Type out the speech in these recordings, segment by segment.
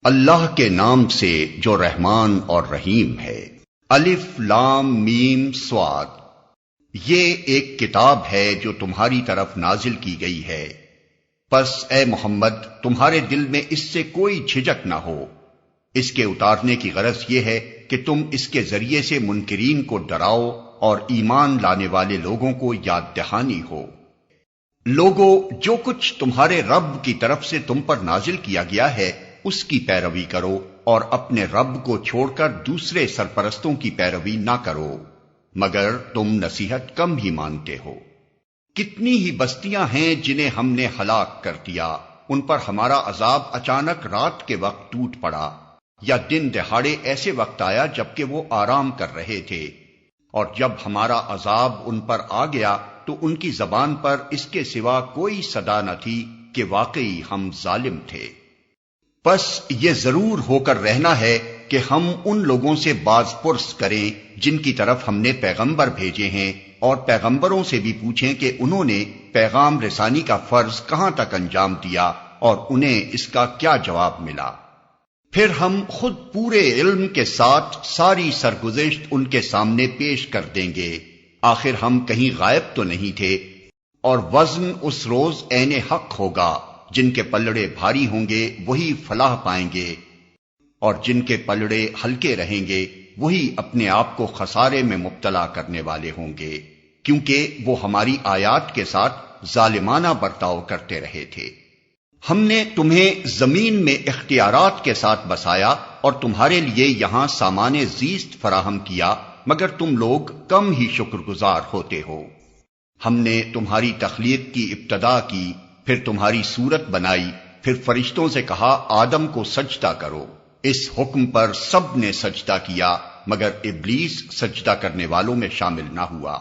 اللہ کے نام سے جو رحمان اور رحیم ہے۔ الف لام میم صاد، یہ ایک کتاب ہے جو تمہاری طرف نازل کی گئی ہے، پس اے محمد تمہارے دل میں اس سے کوئی جھجک نہ ہو۔ اس کے اتارنے کی غرض یہ ہے کہ تم اس کے ذریعے سے منکرین کو ڈراؤ اور ایمان لانے والے لوگوں کو یاد دہانی ہو۔ لوگو، جو کچھ تمہارے رب کی طرف سے تم پر نازل کیا گیا ہے اس کی پیروی کرو اور اپنے رب کو چھوڑ کر دوسرے سرپرستوں کی پیروی نہ کرو، مگر تم نصیحت کم ہی مانتے ہو۔ کتنی ہی بستیاں ہیں جنہیں ہم نے ہلاک کر دیا، ان پر ہمارا عذاب اچانک رات کے وقت ٹوٹ پڑا یا دن دہاڑے ایسے وقت آیا جبکہ وہ آرام کر رہے تھے، اور جب ہمارا عذاب ان پر آ گیا تو ان کی زبان پر اس کے سوا کوئی صدا نہ تھی کہ واقعی ہم ظالم تھے۔ بس یہ ضرور ہو کر رہنا ہے کہ ہم ان لوگوں سے باز پرس کریں جن کی طرف ہم نے پیغمبر بھیجے ہیں، اور پیغمبروں سے بھی پوچھیں کہ انہوں نے پیغام رسانی کا فرض کہاں تک انجام دیا اور انہیں اس کا کیا جواب ملا۔ پھر ہم خود پورے علم کے ساتھ ساری سرگزشت ان کے سامنے پیش کر دیں گے، آخر ہم کہیں غائب تو نہیں تھے۔ اور وزن اس روز عین حق ہوگا، جن کے پلڑے بھاری ہوں گے وہی فلاح پائیں گے، اور جن کے پلڑے ہلکے رہیں گے وہی اپنے آپ کو خسارے میں مبتلا کرنے والے ہوں گے، کیونکہ وہ ہماری آیات کے ساتھ ظالمانہ برتاؤ کرتے رہے تھے۔ ہم نے تمہیں زمین میں اختیارات کے ساتھ بسایا اور تمہارے لیے یہاں سامان زیست فراہم کیا، مگر تم لوگ کم ہی شکر گزار ہوتے ہو۔ ہم نے تمہاری تخلیق کی ابتدا کی، پھر تمہاری صورت بنائی، پھر فرشتوں سے کہا آدم کو سجدہ کرو۔ اس حکم پر سب نے سجدہ کیا مگر ابلیس سجدہ کرنے والوں میں شامل نہ ہوا۔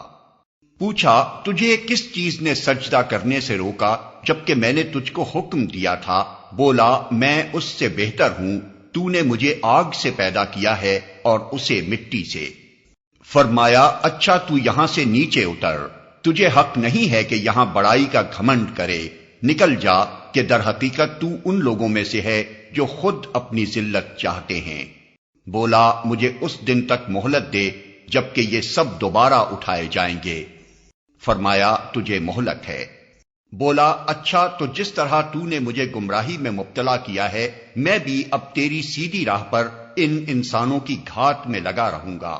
پوچھا تجھے کس چیز نے سجدہ کرنے سے روکا جبکہ میں نے تجھ کو حکم دیا تھا؟ بولا میں اس سے بہتر ہوں، تو نے مجھے آگ سے پیدا کیا ہے اور اسے مٹی سے۔ فرمایا اچھا تو یہاں سے نیچے اتر، تجھے حق نہیں ہے کہ یہاں بڑائی کا گھمنڈ کرے، نکل جا کہ در حقیقت تو ان لوگوں میں سے ہے جو خود اپنی ذلت چاہتے ہیں۔ بولا مجھے اس دن تک مہلت دے جبکہ یہ سب دوبارہ اٹھائے جائیں گے۔ فرمایا تجھے مہلت ہے۔ بولا اچھا تو جس طرح تو نے مجھے گمراہی میں مبتلا کیا ہے، میں بھی اب تیری سیدھی راہ پر ان انسانوں کی گھاٹ میں لگا رہوں گا،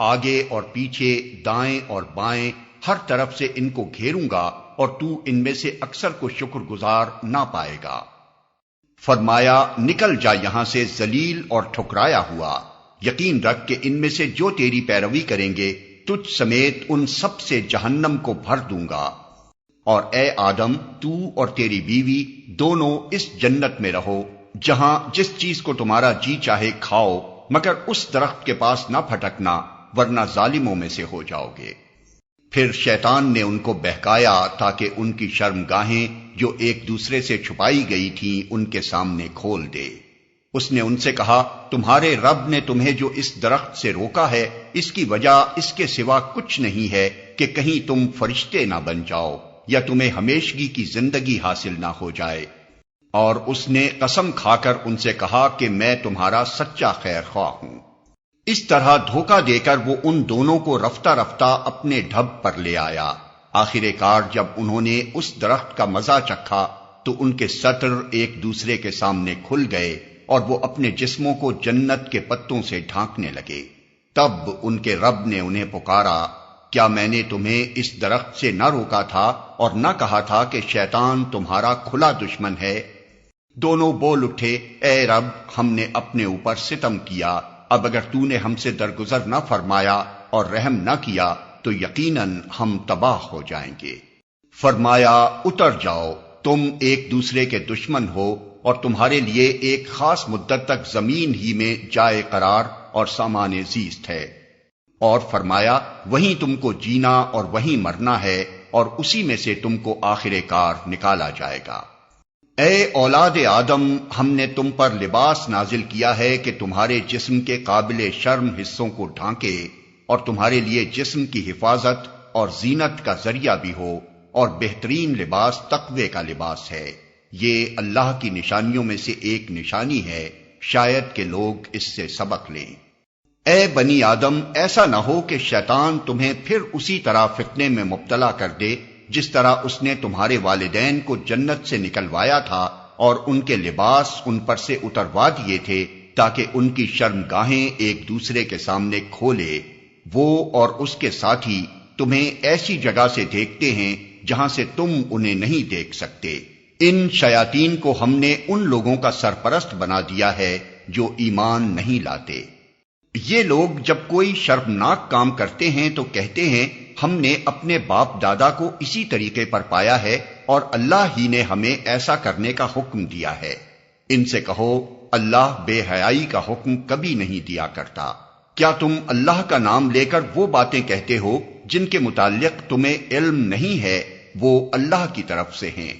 آگے اور پیچھے، دائیں اور بائیں، ہر طرف سے ان کو گھیروں گا اور تو ان میں سے اکثر کو شکر گزار نہ پائے گا۔ فرمایا نکل جا یہاں سے ذلیل اور ٹھکرایا ہوا، یقین رکھ کہ ان میں سے جو تیری پیروی کریں گے تجھ سمیت ان سب سے جہنم کو بھر دوں گا، اور اے آدم تو اور تیری بیوی دونوں اس جنت میں رہو جہاں جس چیز کو تمہارا جی چاہے کھاؤ، مگر اس درخت کے پاس نہ پھٹکنا ورنہ ظالموں میں سے ہو جاؤ گے۔ پھر شیطان نے ان کو بہکایا تاکہ ان کی شرمگاہیں جو ایک دوسرے سے چھپائی گئی تھیں ان کے سامنے کھول دے۔ اس نے ان سے کہا تمہارے رب نے تمہیں جو اس درخت سے روکا ہے اس کی وجہ اس کے سوا کچھ نہیں ہے کہ کہیں تم فرشتے نہ بن جاؤ یا تمہیں ہمیشگی کی زندگی حاصل نہ ہو جائے۔ اور اس نے قسم کھا کر ان سے کہا کہ میں تمہارا سچا خیر خواہ ہوں۔ اس طرح دھوکہ دے کر وہ ان دونوں کو رفتہ رفتہ اپنے ڈھب پر لے آیا۔ آخر کار جب انہوں نے اس درخت کا مزہ چکھا تو ان کے سطر ایک دوسرے کے سامنے کھل گئے اور وہ اپنے جسموں کو جنت کے پتوں سے ڈھانکنے لگے۔ تب ان کے رب نے انہیں پکارا کیا میں نے تمہیں اس درخت سے نہ روکا تھا اور نہ کہا تھا کہ شیطان تمہارا کھلا دشمن ہے؟ دونوں بول اٹھے اے رب ہم نے اپنے اوپر ستم کیا، اب اگر تو نے ہم سے درگزر نہ فرمایا اور رحم نہ کیا تو یقیناً ہم تباہ ہو جائیں گے۔ فرمایا اتر جاؤ، تم ایک دوسرے کے دشمن ہو اور تمہارے لیے ایک خاص مدت تک زمین ہی میں جائے قرار اور سامان زیست ہے، اور فرمایا وہیں تم کو جینا اور وہیں مرنا ہے اور اسی میں سے تم کو آخر کار نکالا جائے گا۔ اے اولاد آدم ہم نے تم پر لباس نازل کیا ہے کہ تمہارے جسم کے قابل شرم حصوں کو ڈھانکے اور تمہارے لیے جسم کی حفاظت اور زینت کا ذریعہ بھی ہو، اور بہترین لباس تقوی کا لباس ہے۔ یہ اللہ کی نشانیوں میں سے ایک نشانی ہے شاید کہ لوگ اس سے سبق لیں۔ اے بنی آدم، ایسا نہ ہو کہ شیطان تمہیں پھر اسی طرح فتنے میں مبتلا کر دے جس طرح اس نے تمہارے والدین کو جنت سے نکلوایا تھا اور ان کے لباس ان پر سے اتروا دیے تھے تاکہ ان کی شرمگاہیں ایک دوسرے کے سامنے کھولے۔ وہ اور اس کے ساتھی تمہیں ایسی جگہ سے دیکھتے ہیں جہاں سے تم انہیں نہیں دیکھ سکتے۔ ان شیاطین کو ہم نے ان لوگوں کا سرپرست بنا دیا ہے جو ایمان نہیں لاتے۔ یہ لوگ جب کوئی شرمناک کام کرتے ہیں تو کہتے ہیں ہم نے اپنے باپ دادا کو اسی طریقے پر پایا ہے اور اللہ ہی نے ہمیں ایسا کرنے کا حکم دیا ہے۔ ان سے کہو اللہ بے حیائی کا حکم کبھی نہیں دیا کرتا۔ کیا تم اللہ کا نام لے کر وہ باتیں کہتے ہو جن کے متعلق تمہیں علم نہیں ہے، وہ اللہ کی طرف سے ہیں؟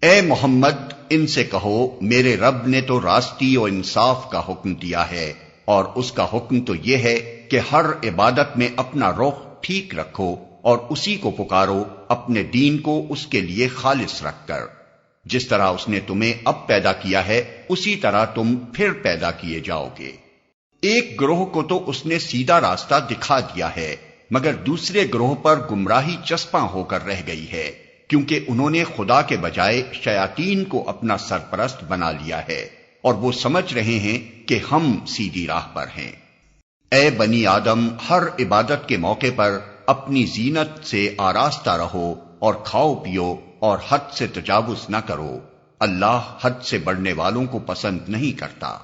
اے محمد، ان سے کہو میرے رب نے تو راستی و انصاف کا حکم دیا ہے، اور اس کا حکم تو یہ ہے کہ ہر عبادت میں اپنا رخ ٹھیک رکھو اور اسی کو پکارو، اپنے دین کو اس کے لیے خالص رکھ کر۔ جس طرح اس نے تمہیں اب پیدا کیا ہے اسی طرح تم پھر پیدا کیے جاؤ گے۔ ایک گروہ کو تو اس نے سیدھا راستہ دکھا دیا ہے، مگر دوسرے گروہ پر گمراہی چسپاں ہو کر رہ گئی ہے، کیونکہ انہوں نے خدا کے بجائے شیاطین کو اپنا سرپرست بنا لیا ہے، اور وہ سمجھ رہے ہیں کہ ہم سیدھی راہ پر ہیں۔ اے بنی آدم، ہر عبادت کے موقع پر اپنی زینت سے آراستہ رہو اور کھاؤ پیو اور حد سے تجاوز نہ کرو۔ اللہ حد سے بڑھنے والوں کو پسند نہیں کرتا۔